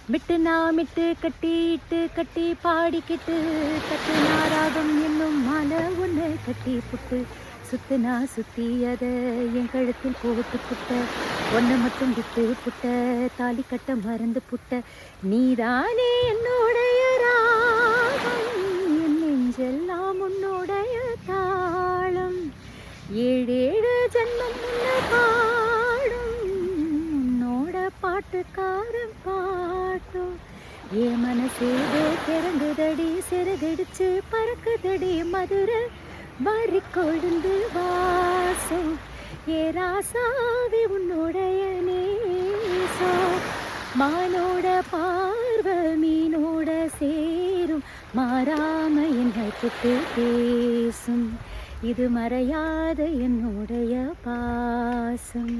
மிட்டு கட்டிட்டு கட்டி பாடிக்கிட்டு கட்டுனா ராகம் என்னும் மாலை ஒன்று கட்டி புட்டு சுத்துனா சுத்தி அத என் கழுத்தில் போட்டு புட்ட ஒன்றை மட்டும் விட்டு புட்ட தாலி கட்ட மறந்து புட்ட நீதானே என்னுடைய ராகம் என் நெஞ்செல்லாம் உன்னுடைய தாளம் ஏழேழு ஜன்மம் முன்ன பாடும் உன்னோட பாட்டுக்காரன் பாட்டும் ஏ மனசேதோ கிறங்குதடி சிறகடிச்சு பறக்குதடி மதுரை வாரி கொழுந்து வாசம் ஏ ராசாவே உன்னுடைய நேசம் மானோட பார்வை மீனோட சேரும் மாறாம என்னை தொட்டு பேசும் இது மறையாத என்னுடைய பாசம்.